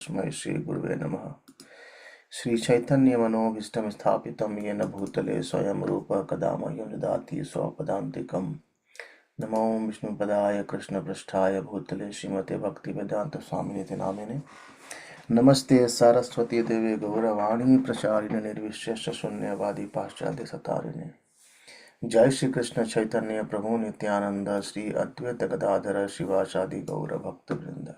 श्री गुरुवे नमः। श्री चैतन्य मनोभीष्टं स्थापितं येन भूतले स्वयं रूप कदा मह्यं ददाति स्वपदान्तिकं। नमो विष्णुपदाय कृष्णपृष्ठाय भूतले श्रीमते भक्तिवेदांत स्वामिनिति नामिने। नमस्ते सरस्वती देवे गौरवाणी प्रचारिणे निर्विशेष शून्यवादी पाश्चात्य सतारिणे। जय श्री कृष्ण चैतन्य प्रभु नित्यानंद श्री अद्वैत गदाधर शिवाचादि गौर भक्त वृंद।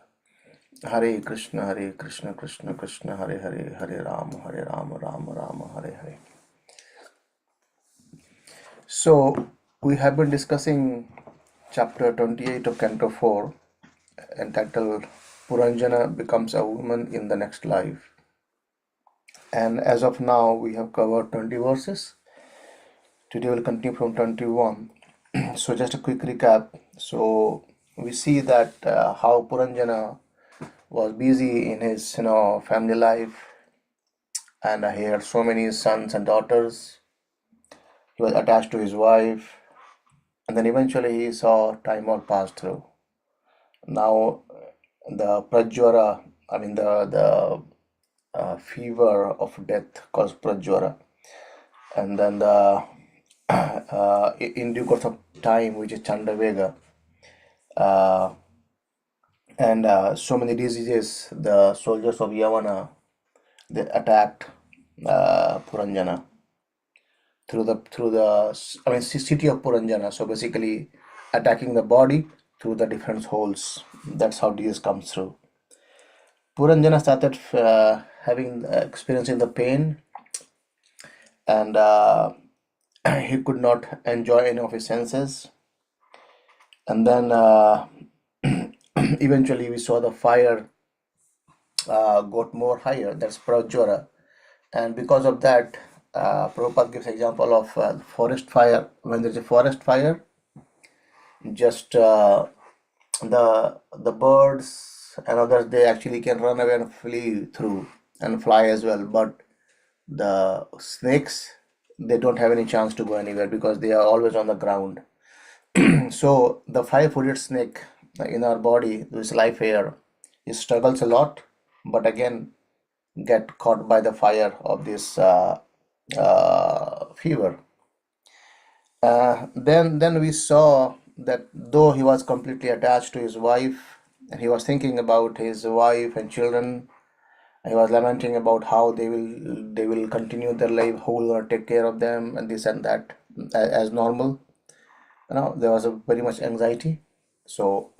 हरे कृष्ण कृष्ण कृष्ण हरे हरे, हरे Ram Ram Ram Hare Hare. So we have been discussing chapter 28 of Canto 4 entitled Puranjana becomes a woman in the next life. And as of now we have covered 20 verses. Today we'll continue from 21. So just a quick recap. So we see that how Puranjana was busy in his family life, and he had so many sons and daughters. He was attached to his wife, and then eventually he saw time all pass through. Now the prajwara, I mean the fever of death caused prajwara, and then the in due course of time, which is Chandavega, and so many diseases, the soldiers of Yavana, they attacked Puranjana through the city of Puranjana. So basically attacking the body through the different holes. That's how disease comes through. Puranjana started experiencing the pain, and he could not enjoy any of his senses. And then eventually we saw the fire got more higher. That's Prajwara. And because of that, Prabhupada gives example of forest fire. When there's a forest fire, just the birds and others, they actually can run away and flee through and fly as well. But the snakes, they don't have any chance to go anywhere because they are always on the ground. So the five-footed snake in our body, this life here, it struggles a lot, but again get caught by the fire of this fever. Then we saw that though he was completely attached to his wife, and he was thinking about his wife and children, he was lamenting about how they will continue their life, who will take care of them, and this and that, as normal. There was a very much anxiety. So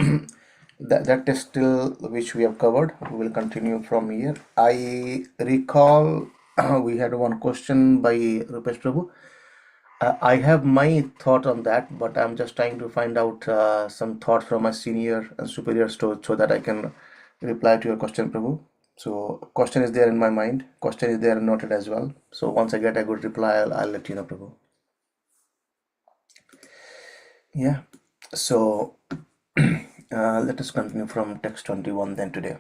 that is still which we have covered. We will continue from here. I recall we had one question by Rupesh Prabhu. I have my thought on that, but I'm just trying to find out some thoughts from my senior and superior so that I can reply to your question, Prabhu. So question is there in my mind. Question is there noted as well. So once I get a good reply, I'll let you know, Prabhu. Yeah. So let us continue from text 21 then today.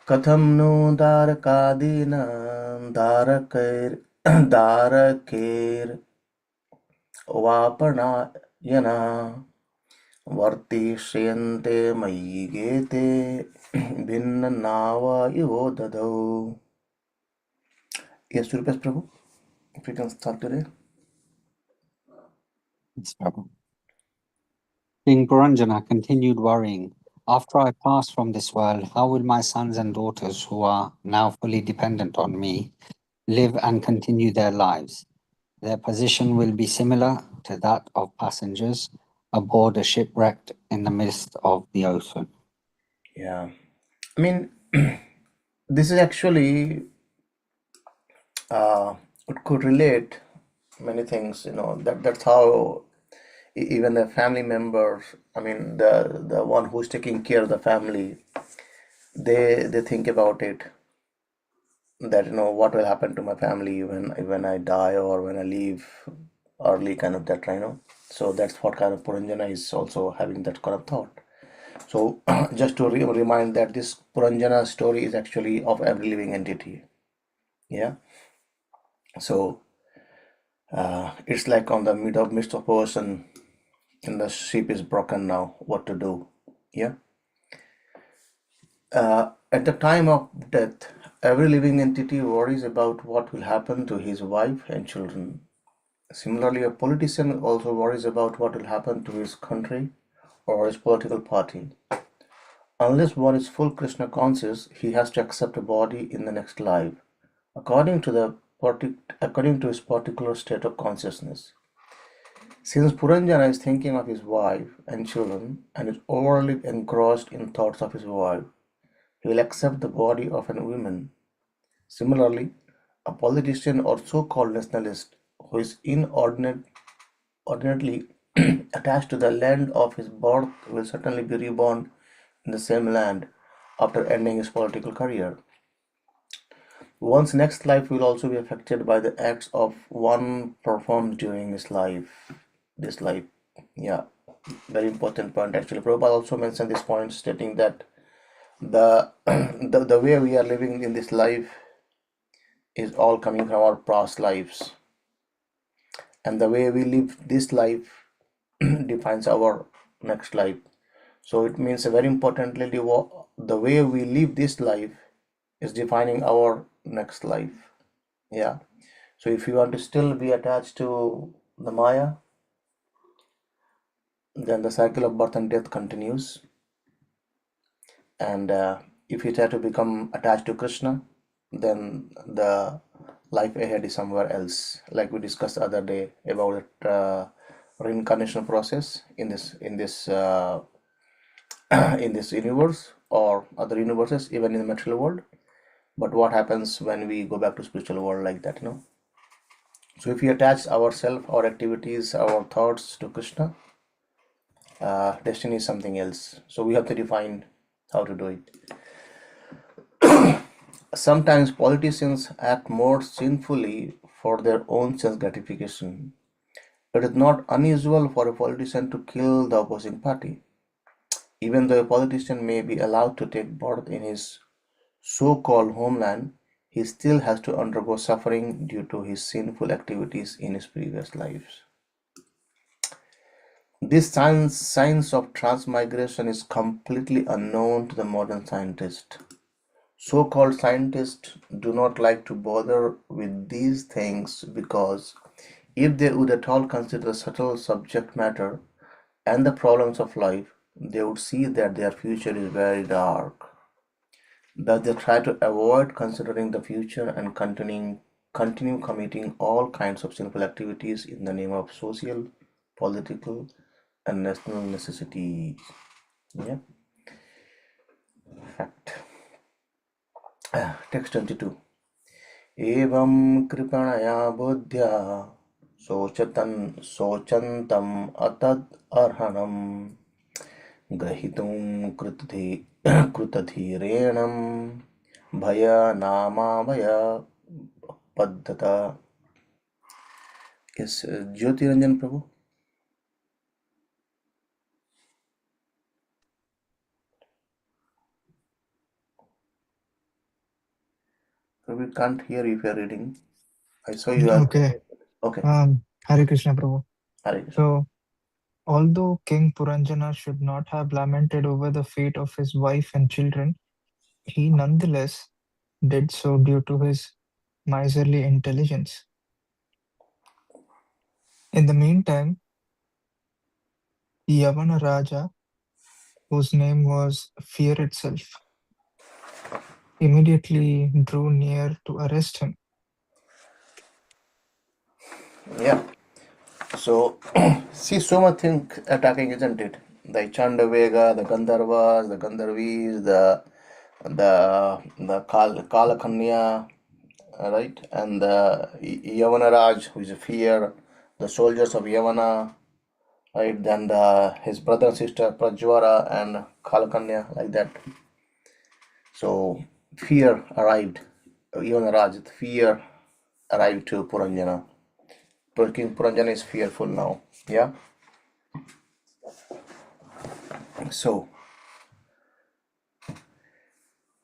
कथं no दारकादीना दारकैर् दारकैर् वापणायना वर्तिष्यन्ते मयि गेते भिन्ननावा ददौ. Yes, Rupesh Prabhu, if you can start today. Yes, Prabhu. King Puranjana continued worrying. After I pass from this world, how will my sons and daughters, who are now fully dependent on me, live and continue their lives? Their position will be similar to that of passengers aboard a shipwrecked in the midst of the ocean. Yeah. I mean, this is actually, it could relate many things, that's how even the family members, I mean, the one who's taking care of the family, they think about it, that what will happen to my family when I die or when I leave early, kind of that, so that's what kind of Puranjana is also having that kind of thought. So just to remind that this Puranjana story is actually of every living entity. Yeah. So it's like on the midst of ocean, and the ship is broken now. What to do? Yeah. At the time of death, every living entity worries about what will happen to his wife and children. Similarly, a politician also worries about what will happen to his country or his political party. Unless one is full Krishna conscious, he has to accept a body in the next life, according to according to his particular state of consciousness. Since Puranjana is thinking of his wife and children and is overly engrossed in thoughts of his wife, he will accept the body of an woman. Similarly, a politician or so-called nationalist who is inordinately attached to the land of his birth will certainly be reborn in the same land after ending his political career. One's next life will also be affected by the acts of one performed during his life. This life, yeah, very important point actually. Prabhupada also mentioned this point, stating that the the way we are living in this life is all coming from our past lives, and the way we live this life defines our next life. So it means very importantly, the way we live this life is defining our next life. Yeah. So if you want to still be attached to the Maya, then the cycle of birth and death continues. And if you try to become attached to Krishna, then the life ahead is somewhere else. Like we discussed the other day about reincarnation process in this in this universe or other universes, even in the material world. But what happens when we go back to spiritual world like that, So if we attach ourselves, our activities, our thoughts to Krishna, destiny is something else. So we have to define how to do it. Sometimes politicians act more sinfully for their own sense gratification. It is not unusual for a politician to kill the opposing party. Even though a politician may be allowed to take birth in his so-called homeland, he still has to undergo suffering due to his sinful activities in his previous lives. This science of transmigration is completely unknown to the modern scientist. So-called scientists do not like to bother with these things because if they would at all consider the subtle subject matter and the problems of life, they would see that their future is very dark. Thus they try to avoid considering the future and continue committing all kinds of sinful activities in the name of social, political, and national necessities. Yeah. Fact. Text 22. एवं कृपणया बुद्ध्या शोचन्तम् अतद् अर्हणम् ग्रहीतुं कृतधीरेणं भयनामाभयपद्धता. Yes, Jyoti Ranjan Prabhu. We can't hear you if you're reading. I saw you are. Okay. Okay. Hare Krishna, Prabhu. Hare Krishna. So, although King Puranjana should not have lamented over the fate of his wife and children, he nonetheless did so due to his miserly intelligence. In the meantime, Yavana Raja, whose name was Fear itself, immediately drew near to arrest him. Yeah. So, see, so much thing attacking, isn't it? The Chandavega, the Gandharvas, the Gandharvis, the Kalakanya, right? And the Yavanaraj, who is a fear, the soldiers of Yavana, right? Then his brother and sister Prajwara and Kalakanya, like that. So fear arrived. Yavanaraj, fear arrived to Puranjana. King Puranjana is fearful now. Yeah. So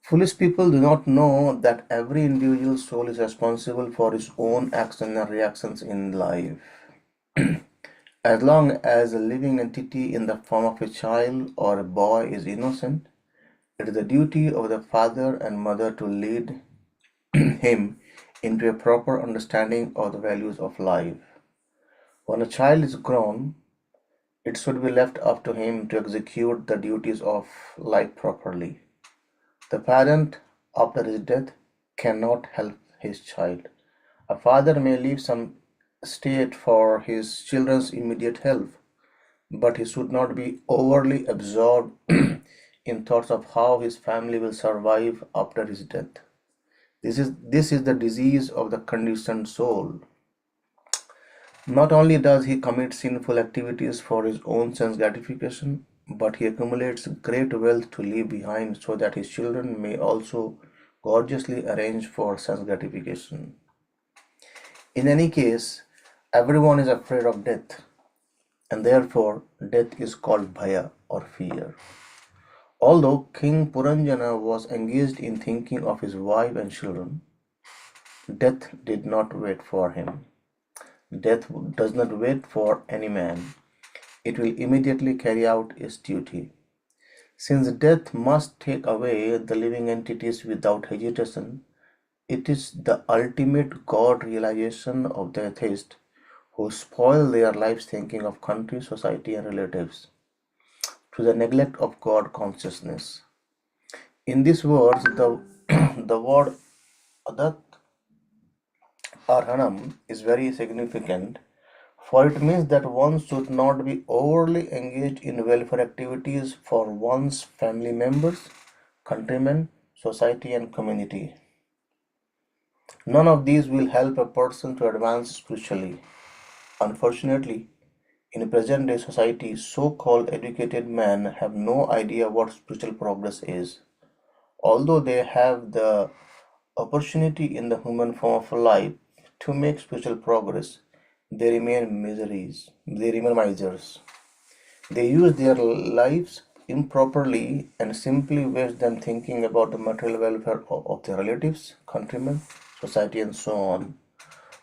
foolish people do not know that every individual soul is responsible for his own actions and reactions in life. As long as a living entity in the form of a child or a boy is innocent, It is the duty of the father and mother to lead him into a proper understanding of the values of life. When a child is grown, it should be left up to him to execute the duties of life properly. The parent, after his death, cannot help his child. A father may leave some estate for his children's immediate help, but he should not be overly absorbed in thoughts of how his family will survive after his death. This is the disease of the conditioned soul. Not only does he commit sinful activities for his own sense gratification, but he accumulates great wealth to leave behind so that his children may also gorgeously arrange for sense gratification. In any case, everyone is afraid of death, and therefore death is called bhaya or fear. Although King Puranjana was engaged in thinking of his wife and children, death did not wait for him. Death does not wait for any man. It will immediately carry out its duty. Since death must take away the living entities without hesitation, it is the ultimate God realization of the atheist who spoil their lives thinking of country, society, and relatives to the neglect of God consciousness. In these words, the word adat arhanam is very significant, for it means that one should not be overly engaged in welfare activities for one's family members, countrymen, society, and community. None of these will help a person to advance spiritually. Unfortunately, in present day society, so called educated men have no idea what spiritual progress is. Although they have the opportunity in the human form of life to make spiritual progress, they remain misers. They use their lives improperly and simply waste them thinking about the material welfare of their relatives, countrymen, society, and so on.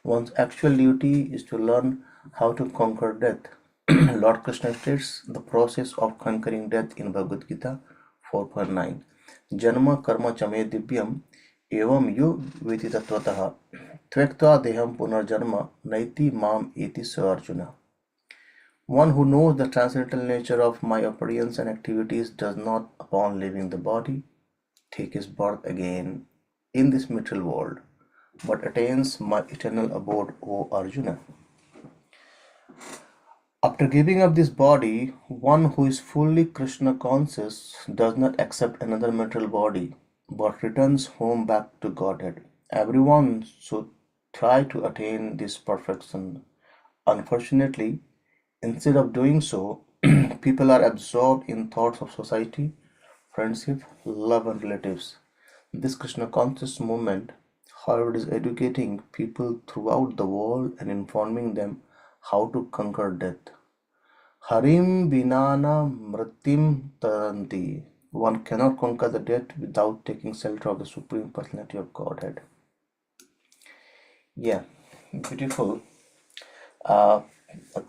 One's actual duty is to learn how to conquer death. Lord Krishna states the process of conquering death in Bhagavad Gita 4.9. Janma karma chame divyam evam yu viti tatvataha tvekta deham punarjanma naiti mam eti sa Arjuna. One who knows the transcendental nature of my appearance and activities does not, upon leaving the body, take his birth again in this material world, but attains my eternal abode, O Arjuna. After giving up this body, one who is fully Krishna conscious does not accept another material body, but returns home back to Godhead. Everyone should try to attain this perfection. Unfortunately, instead of doing so, people are absorbed in thoughts of society, friendship, love, and relatives. This Krishna conscious movement, however, is educating people throughout the world and informing them how to conquer death. Harim binana mritim taranti. One cannot conquer the death without taking shelter of the Supreme Personality of Godhead. Yeah, beautiful. A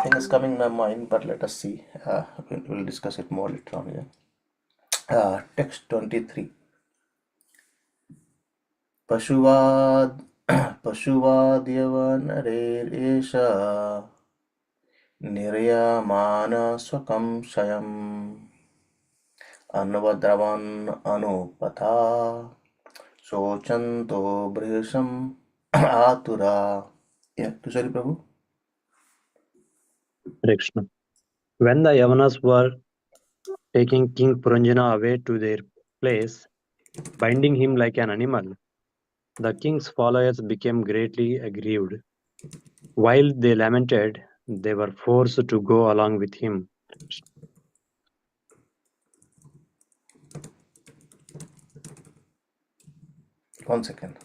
thing is coming in my mind, but let us see. We'll discuss it more later on. Yeah. Text 23. Pashuvad Pashuvadyavaneresha Niryamana Swakam Shayam Anvadravan Anupatha Sochanto Brihisham Atura. Yeah, sorry, Prabhu. Hare Krishna. When the Yavanas were taking King Puranjana away to their place, binding him like an animal, the king's followers became greatly aggrieved. While they lamented, they were forced to go along with him. 1 second.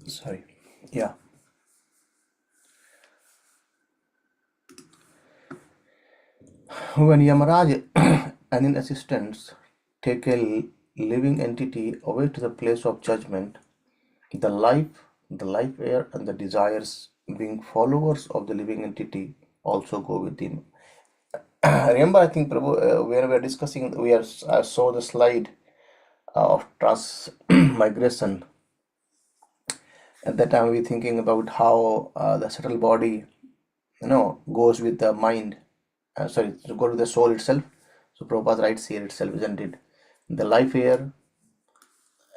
Sorry. Yeah. When Yamaraj and his assistants take a living entity away to the place of judgment, the life air, and the desires being followers of the living entity, also go with him. Remember, I think Prabhu, when we were discussing, I saw the slide of transmigration. At that time, we were thinking about how the subtle body, goes with the mind. Sorry, to go to the soul itself. So Prabhupada writes here itself, isn't it? The life air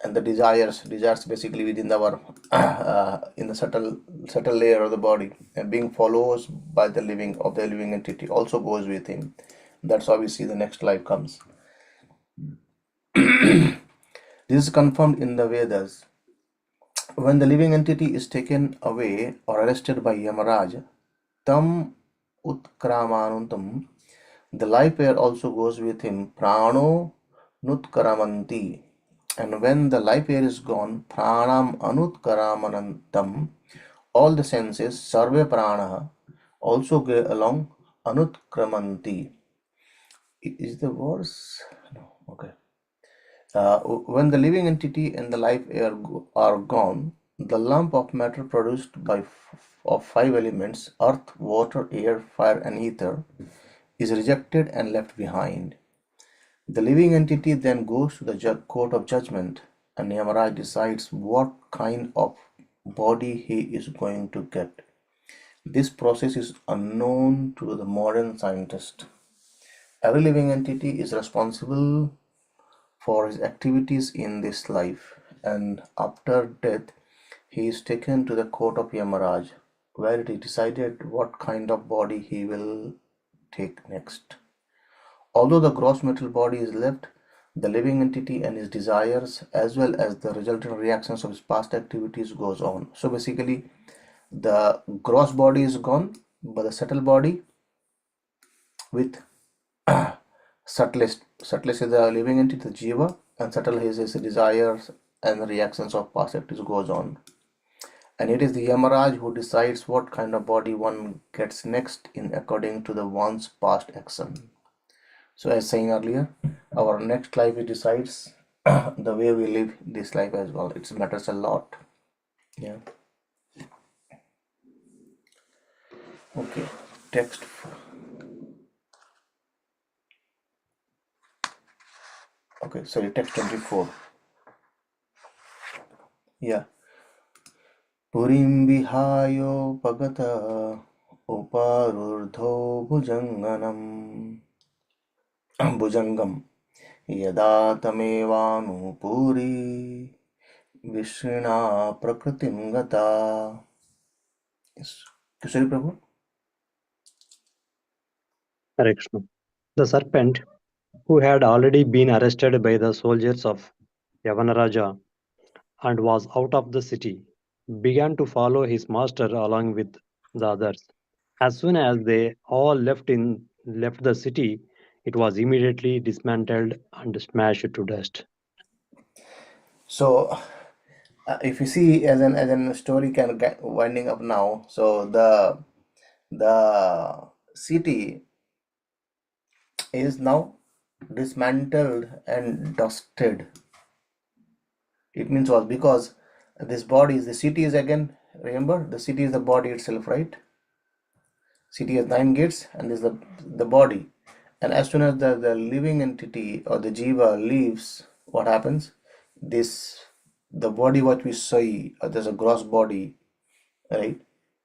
and the desires basically within our in the subtle layer of the body, and being followers by the living entity also goes with him. That's how we see the next life comes. This is confirmed in the Vedas. When the living entity is taken away or arrested by Yamaraj, tam utkramanuntam, the life air also goes with him, prano nutkramanti. And when the life air is gone, pranam anutkaramanantam, all the senses, sarve prana, also go along, anutkramanti. Is the verse? No, okay. When the living entity and the life air are gone, the lump of matter produced of 5 elements, earth, water, air, fire, and ether, is rejected and left behind. The living entity then goes to the court of judgment, and Yamaraj decides what kind of body he is going to get. This process is unknown to the modern scientist. Every living entity is responsible for his activities in this life, and after death he is taken to the court of Yamaraj, where it is decided what kind of body he will take next. Although the gross material body is left, the living entity and his desires as well as the resultant reactions of his past activities goes on. So basically the gross body is gone, but the subtle body with subtlest is the living entity, the jiva, and subtle is his desires and reactions of past activities goes on. And it is the Yamaraj who decides what kind of body one gets next in according to the one's past action. So as saying earlier, our next life it decides the way we live this life as well. It matters a lot. Yeah. Okay. Text. Okay, sorry, text 24. Yeah. Purim vihayo pagata uparurdho bhujangam yada tamevanu Vishna Prakritim Gata. Yes. Kishori Prabhu? Hare Krishna. The serpent, who had already been arrested by the soldiers of Yavanaraja and was out of the city, began to follow his master along with the others. As soon as they all left the city, it was immediately dismantled and smashed to dust. So, if you see as an story can get winding up now, so the city is now dismantled and dusted. It means what? Because this body is the city is again. Remember, the city is the body itself, right? City has 9 gates, and this is the body. And as soon as the living entity or the jiva leaves, what happens? The body what we see, there's a gross body, right?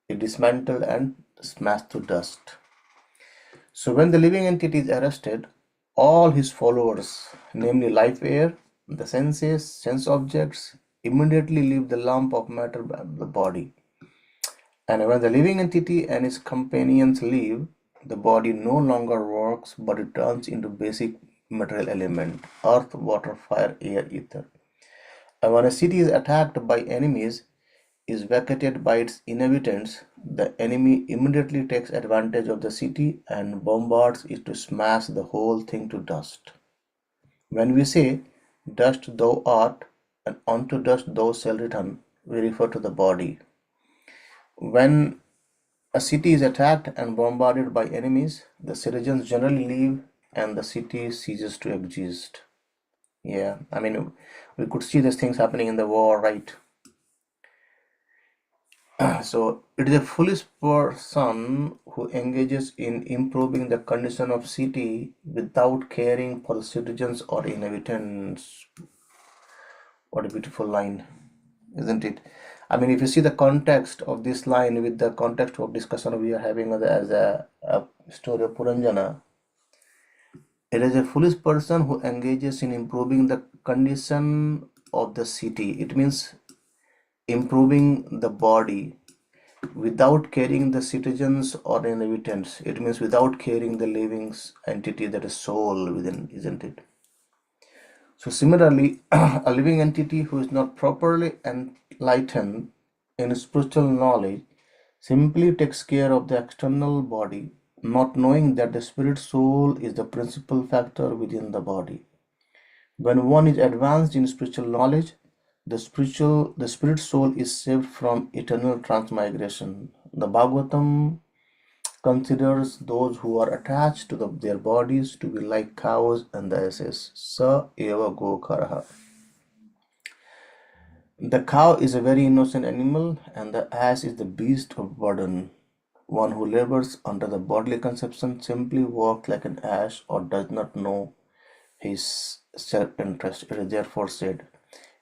It dismantled and smashed to dust. So when the living entity is arrested, all his followers, namely life air, the senses, sense objects, immediately leave the lump of matter the body. And when the living entity and his companions leave, the body no longer works, but it turns into basic material element, earth, water, fire, air, ether. And when a city is attacked by enemies, is vacated by its inhabitants, the enemy immediately takes advantage of the city and bombards it to smash the whole thing to dust. When we say, dust thou art, and unto dust thou shalt return, we refer to the body. When a city is attacked and bombarded by enemies, the citizens generally leave and the city ceases to exist. Yeah, I mean, we could see these things happening in the war, right? So it is a foolish person who engages in improving the condition of city without caring for the citizens or inhabitants. What a beautiful line, isn't it? I mean, if you see the context of this line with the context of discussion we are having as a story of Puranjana, it is a foolish person who engages in improving the condition of the city. It means improving the body without caring the citizens or inhabitants. It means without caring the living entity that is soul within, isn't it? So similarly, a living entity who is not properly enlightened in spiritual knowledge simply takes care of the external body, not knowing that the spirit soul is the principal factor within the body. When one is advanced in spiritual knowledge, the spirit soul is saved from eternal transmigration. The Bhagavatam considers those who are attached to their bodies to be like cows and the asses. Sa eva gokaraha. The cow is a very innocent animal, and the ass is the beast of burden. One who labors under the bodily conception simply walks like an ass or does not know his self-interest. It is therefore said,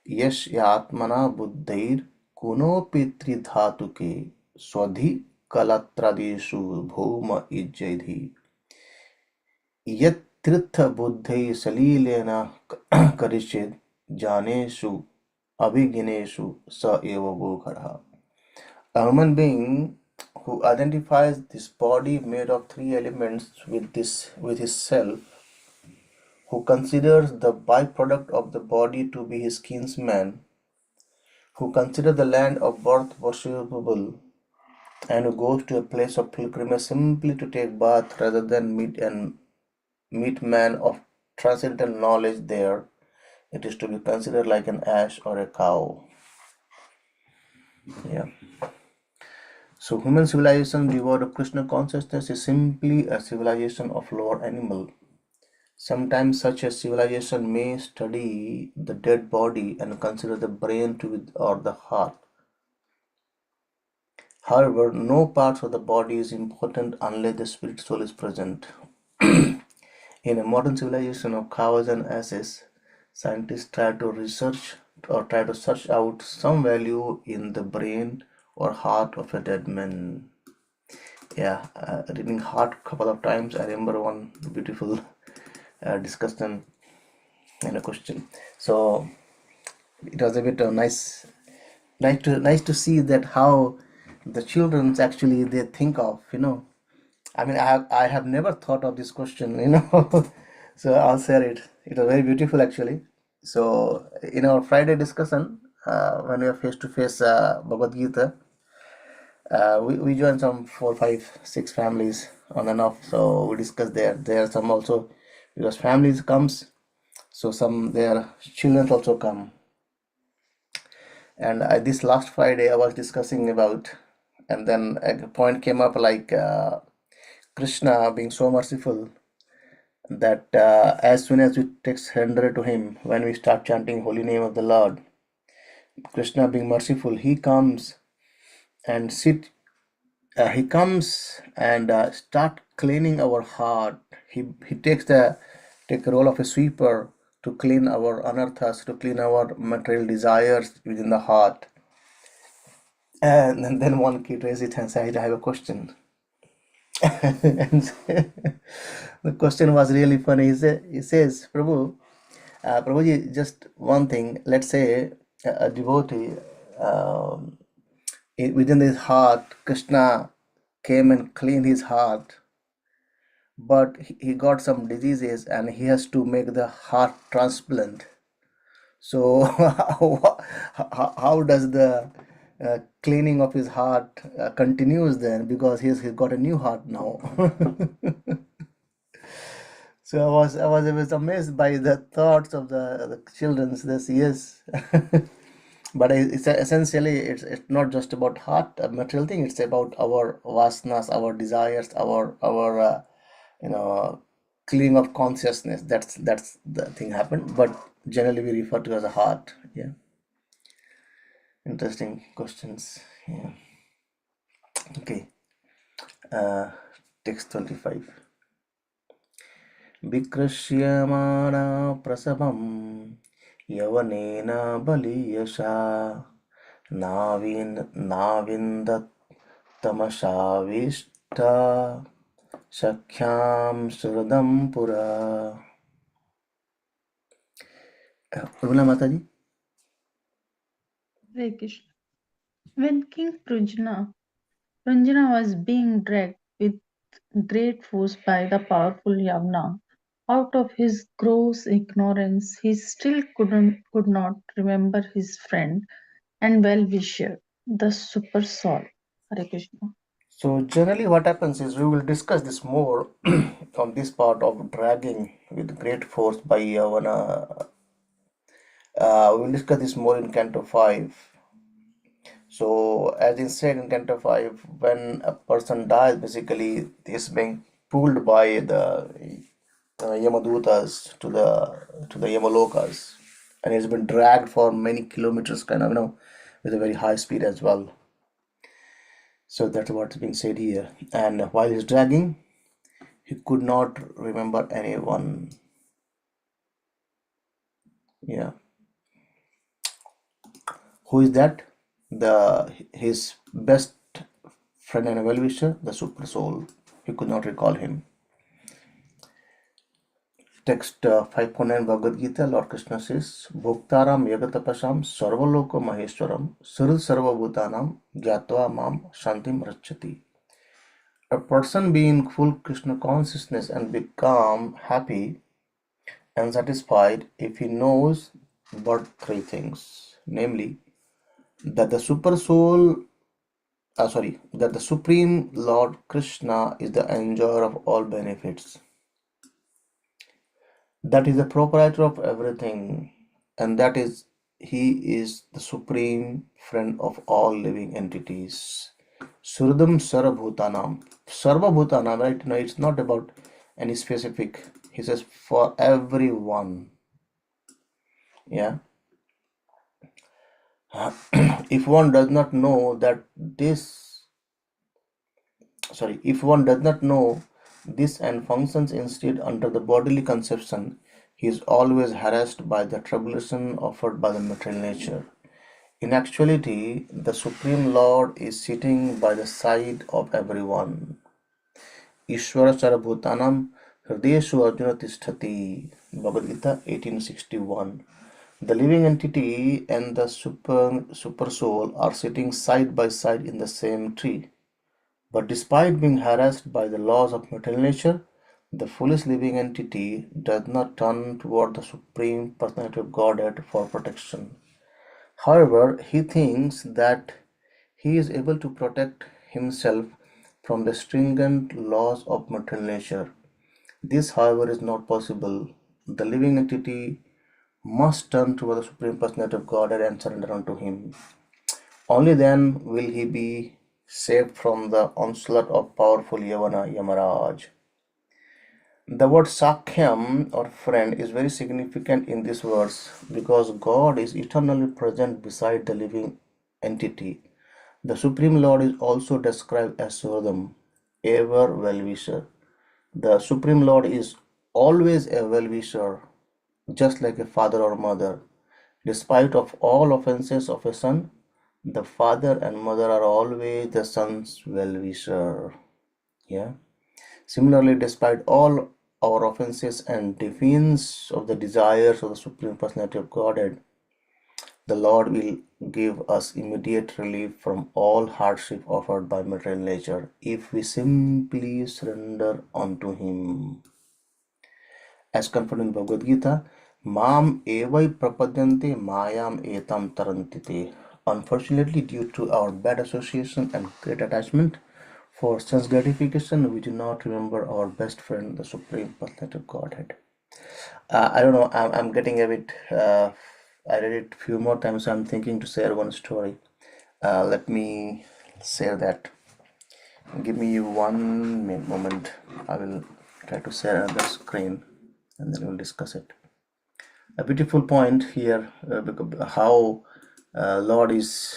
Yash yatmana buddhair kuno pitri dhatuke swadhi kalatradeshu bhoma ijjadhi yat tirtha buddhai salilena karishid janeshu abhigineshu sa eva gokaraha. A human being who identifies this body made of three elements with his self, who considers the byproduct of the body to be his kinsman, who considers the land of birth worshipable, and who goes to a place of pilgrimage simply to take bath rather than meet man of transcendental knowledge there, it is to be considered like an ass or a cow. Yeah. So human civilization devoid of Krishna consciousness is simply a civilization of lower animal. Sometimes such a civilization may study the dead body and consider the brain to be or the heart. However, no parts of the body is important unless the spirit soul is present. In a modern civilization of cows and asses, scientists try to search out some value in the brain or heart of a dead man. Yeah, reading heart a couple of times, I remember one beautiful discussion and a question. So it was a bit nice to see that how the children's actually they think of, I mean, I have never thought of this question, so I'll share it. It was very beautiful actually. So in our Friday discussion, when we are face to face Bhagavad Gita, we joined some 4, 5, 6 families on and off. So we discussed there are some also, because families comes, so some their children also come. And this last Friday I was discussing about, and then a point came up like Krishna being so merciful that as soon as we take surrender to him, when we start chanting holy name of the Lord, Krishna being merciful, he comes and he comes and start cleaning our heart. He takes the role of a sweeper to clean our anarthas, to clean our material desires within the heart. And then one kid raised his hand and said, I have a question. And the question was really funny. He says, Prabhuji, just one thing. Let's say a devotee, within his heart, Krishna came and cleaned his heart, but he got some diseases and he has to make the heart transplant. So how does the cleaning of his heart continues then, because he's got a new heart now. So I was amazed by the thoughts of the children's this. Yes. But it's essentially it's not just about heart material thing. It's about our vasanas, our desires, our cleaning of consciousness. That's the thing happened. But generally we refer to as a heart. Yeah. Interesting questions. Yeah. Okay, text 25. विकृष्यमाणा प्रसवं यवनेन बलीयशा नाविन्दत्तमशाविष्टा सख्यां सुहृदं पुरा. Urmila Mataji? Hare Krishna. When King Pranjana was being dragged with great force by the powerful Yavana, out of his gross ignorance, he still could not remember his friend and well-wisher, the Super Soul. Hare Krishna. So generally what happens is we will discuss this more on this part of dragging with great force by Yavana. We will discuss this more in Canto 5. So as in said in Canto 5, when a person dies, basically he is being pulled by the Yamadutas to the Yamalokas, and he's been dragged for many kilometers, kind of, with a very high speed as well. So that's what's being said here. And while he's dragging, he could not remember anyone. Yeah. Who is that? His best friend and well-wisher, the Super Soul. He could not recall him. Text 5.9 Bhagavad Gita, Lord Krishna says, Bhoktaram yagatapasam sarvaloko maheshwaram saril sarvabhutanam gyatva mam shantim rachati. A person being full Krishna consciousness and become happy and satisfied if he knows but three things, namely that the that the Supreme Lord Krishna is the enjoyer of all benefits, that is the proprietor of everything, and that is he is the supreme friend of all living entities. Surdam Sarvabhutanam. Sarvabhutanam, right? No, it's not about any specific. He says for everyone. Yeah. If one does not know this and functions instead under the bodily conception, he is always harassed by the tribulation offered by the material nature. In actuality, the Supreme Lord is sitting by the side of everyone. Ishvara Sarabhutanam Hrideshu Arjuna Tisthati. Bhagavad Gita 1861. The living entity and the super soul are sitting side by side in the same tree. But despite being harassed by the laws of material nature, the foolish living entity does not turn toward the Supreme Personality of Godhead for protection. However, he thinks that he is able to protect himself from the stringent laws of material nature. This, however, is not possible. The living entity must turn toward the Supreme Personality of Godhead and surrender unto him. Only then will he be saved from the onslaught of powerful Yavana Yamaraj. The word Sakhyam or friend is very significant in this verse because God is eternally present beside the living entity. The Supreme Lord is also described as Suhradam, ever well-wisher. The Supreme Lord is always a well-wisher, just like a father or mother. Despite of all offenses of a son, the father and mother are always the son's well-wisher. Yeah. Similarly, despite all our offenses and defiance of the desires of the Supreme Personality of Godhead, the Lord will give us immediate relief from all hardship offered by material nature if we simply surrender unto Him. As confirmed in Bhagavad Gita, Mam evai prapadyante mayam etam tarantite. Unfortunately, due to our bad association and great attachment for sense gratification, we do not remember our best friend, the Supreme Personality of Godhead. I don't know, I'm getting a bit, I read it a few more times, so I'm thinking to share one story. Let me share that. Give me one moment. I will try to share another screen and then we'll discuss it. A beautiful point here, how Lord is,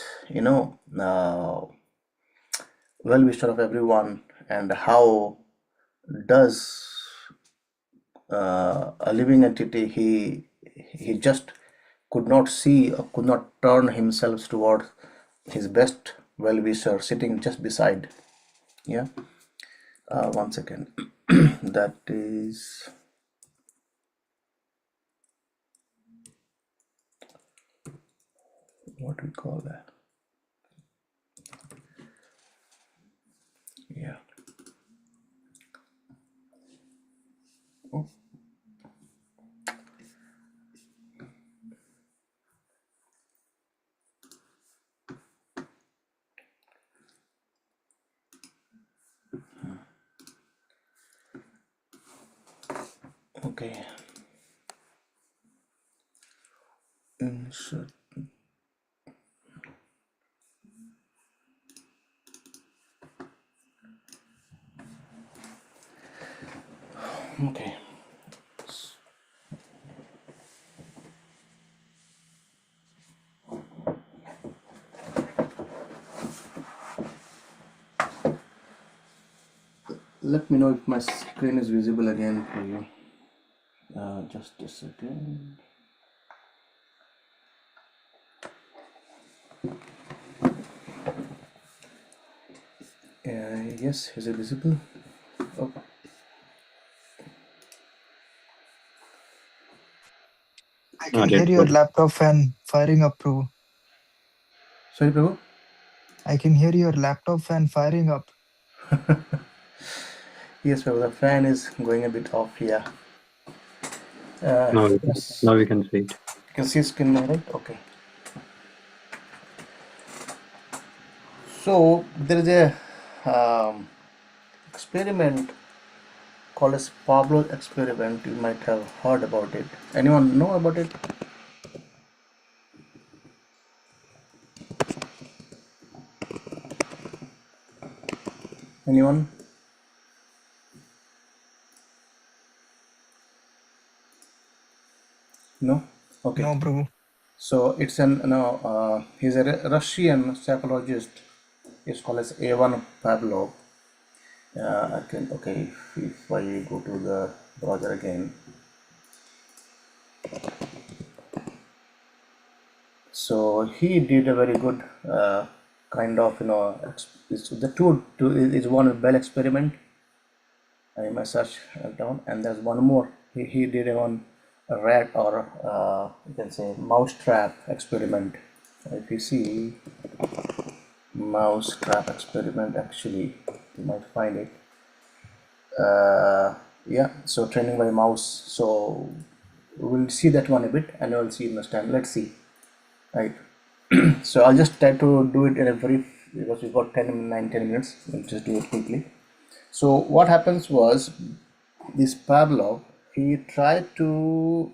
well-wisher of everyone, and how does a living entity, he just could not see or could not turn himself towards his best well-wisher sitting just beside. Yeah, one second. That is what we call that. Yeah. Okay. Insert. Okay. Let me know if my screen is visible again for you. Just a second. Yes, is it visible? Oh, I Not can yet, hear your Prabhu. laptop fan firing up, Prabhu. sorry, Prabhu. I can hear your laptop fan firing up. Yes, Prabhu. The fan is going a bit off here. Now, Yes. now we can see it. You can see screen now, right? Okay. So there is a experiment called as Pablo experiment. You might have heard about it. Anyone know about it? Anyone? No? Okay. No, Prabhu. So it's an he's a Russian psychologist. It's called as Ivan Pavlov. I can if I go to the browser again. So he did a very good kind of the two is one Bell experiment. I must search down, and there's one more. He did a rat or you can say mouse trap experiment. If you see mouse trap experiment, actually you might find it. Yeah, so training by mouse. So we'll see that one a bit, and we'll see next time. Let's see, right? So I'll just try to do it in a brief because we've got 10 minutes. We'll just do it quickly. So what happens was this Pavlov, he tried to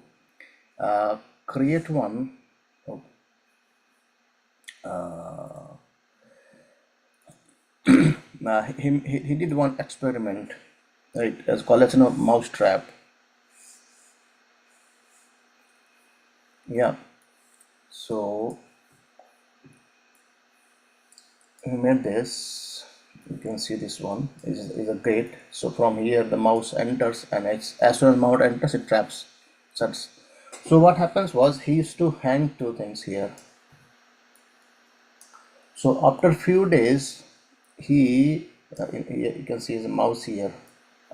create one. He did one experiment, right? As called as mouse trap. Yeah. So he made this. You can see this one is a gate. So from here the mouse enters, and as soon as mouse enters, it traps. So what happens was he used to hang two things here. So after few days, he you can see his mouse here.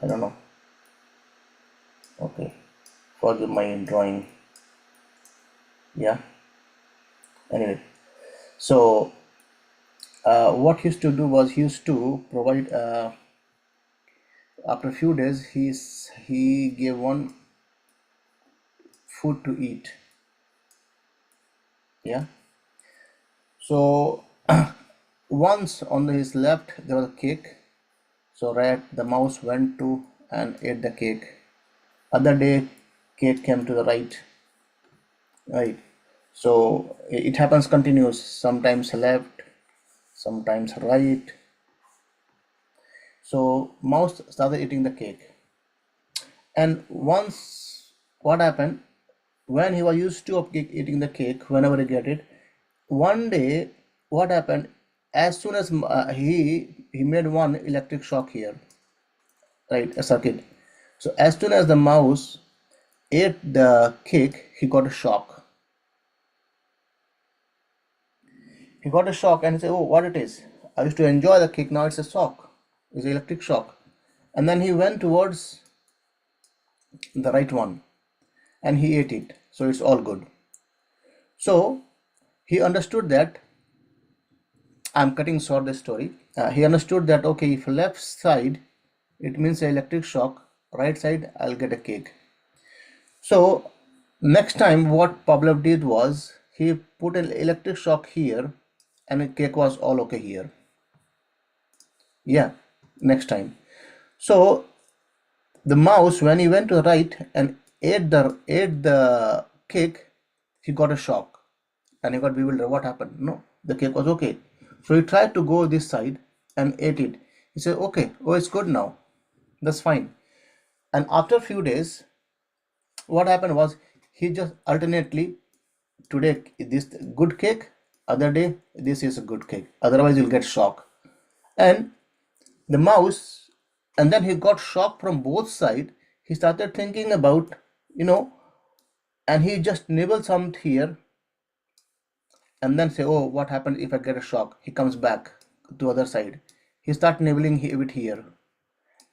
I don't know. Okay, forgive my drawing. Yeah. Anyway, so what he used to do was he used to provide. After a few days, he gave one food to eat. Yeah. So once on his left there was a cake. So the mouse went to and ate the cake. Other day, cake came to the right. So it happens continuous. Sometimes left, sometimes right. So mouse started eating the cake, and once what happened when he was used to of eating the cake whenever he get it. One day, what happened? as soon as he made one electric shock here, right, a circuit. So as soon as the mouse ate the cake, he got a shock. He got a shock and he said, oh, what it is? I used to enjoy the cake, now it's a shock. It's an electric shock. And then he went towards the right one and he ate it. So it's all good. So he understood that, I'm cutting short the story. He understood that, okay, if left side, it means an electric shock, right side, I'll get a cake. So next time what Pavlov did was, he put an electric shock here and the cake was all okay here. Yeah, next time. So the mouse, when he went to the right and ate the cake, he got a shock and he got bewildered. What happened? No, the cake was okay. So he tried to go this side and ate it. He said, okay, oh, it's good now. That's fine. And after a few days, what happened was, he just alternately, today this good cake, other day this is a good cake. Otherwise you'll get shock. And the mouse, and then he got shock from both sides. He started thinking about, and he just nibbled some here and then say, oh, what happened if I get a shock? He comes back to other side. He start nibbling it here.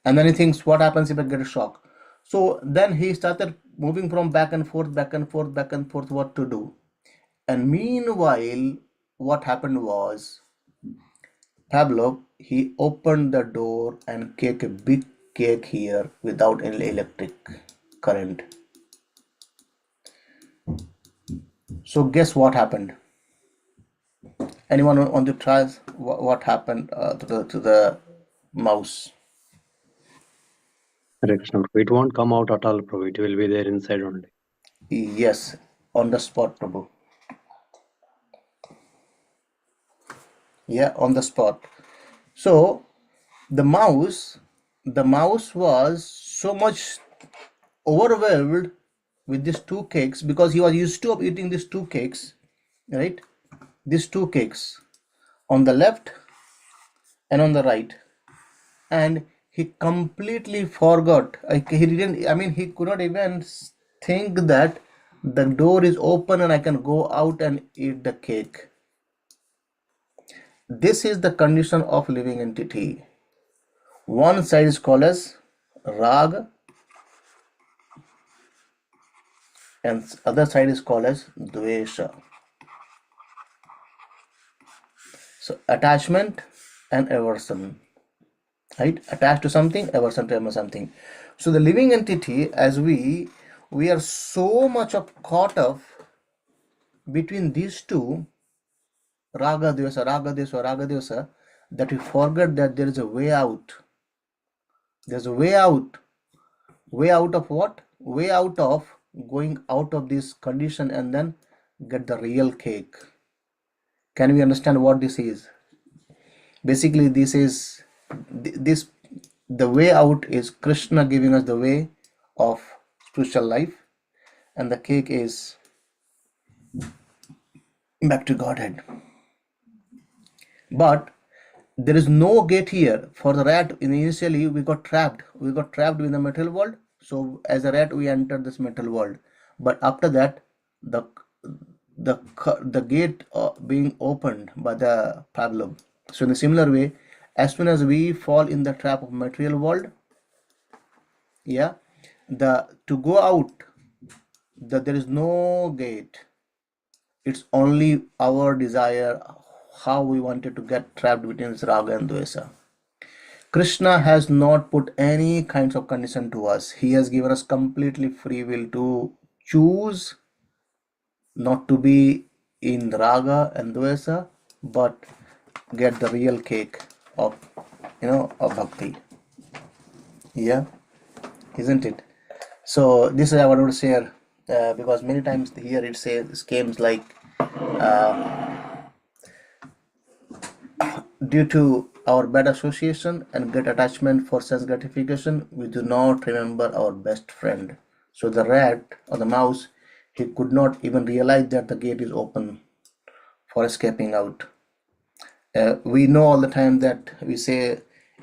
And then he thinks, what happens if I get a shock? So then he started moving from back and forth, back and forth, back and forth, what to do. And meanwhile, what happened was, Pavlov, he opened the door and cake a big cake here without any electric current. So guess what happened? Anyone want to try what happened to the mouse? Hare Krishna. It won't come out at all, Prabhu. It will be there inside only. Yes, on the spot, Prabhu. Yeah, on the spot. So the mouse was so much overwhelmed with these two cakes, because he was used to eating these two cakes, right? These two cakes on the left and on the right, and he completely forgot. He didn't. I mean, he could not even think that the door is open and I can go out and eat the cake. This is the condition of living entity. One side is called as rag, and other side is called as dvesha. So attachment and aversion, right? Attached to something, aversion to something. So the living entity, as we are so much caught up between these two, raga dvesha, that we forget that there is a way out. There's a way out. Way out of what? Way out of going out of this condition and then get the real cake. Can we understand what this is? Basically, this is the way out is Krishna giving us the way of spiritual life, and the cake is back to Godhead. But there is no gate here for the rat. Initially we got trapped in the material world. So as a rat we entered this material world, but after that the gate being opened by the Pavlov. So in a similar way, as soon as we fall in the trap of material world, yeah, to go out, there is no gate. It's only our desire, how we wanted to get trapped between this raga and dvesa. Krishna has not put any kinds of condition to us. He has given us completely free will to choose not to be in raga and dvesa, but get the real cake of bhakti. Yeah, isn't it? So this is I wanted to share, because many times here it says schemes like due to our bad association and great attachment for sense gratification, we do not remember our best friend. So the rat or the mouse, he could not even realize that the gate is open for escaping out. We know all the time that we say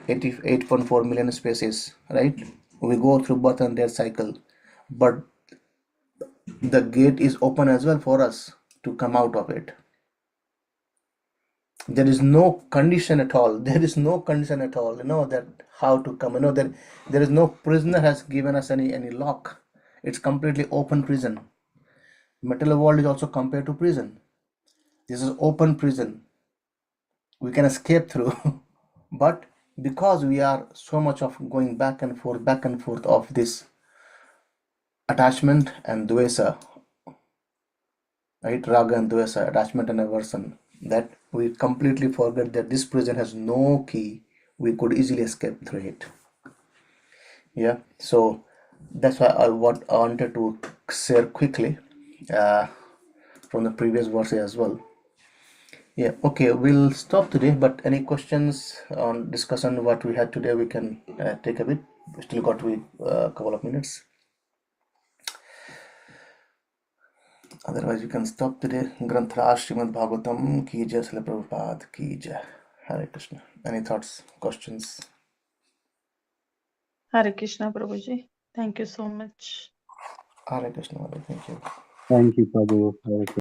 88.4 million species, right? We go through birth and death cycle, but the gate is open as well for us to come out of it. There is no condition at all. There is no condition at all, that how to come. That there is no prisoner has given us any lock. It's completely open prison. Material world is also compared to prison. This is open prison. We can escape through, but because we are so much of going back and forth of this attachment and dvesa, right? Raga and dvesa, attachment and aversion, that we completely forget that this prison has no key. We could easily escape through it. Yeah, so that's why I wanted to share quickly from the previous verses as well. Yeah, okay, we'll stop today, but any questions on discussion what we had today, we can take a bit. We still got a couple of minutes. Otherwise, you can stop today. Granthra Srimad Bhagavatam ki jai, Srila Prabhupada ki jai. Hare Krishna. Any thoughts, questions? Hare Krishna, Prabhuji. Thank you so much. Hare Krishna. Thank you. Thank you, Prabhu. Hare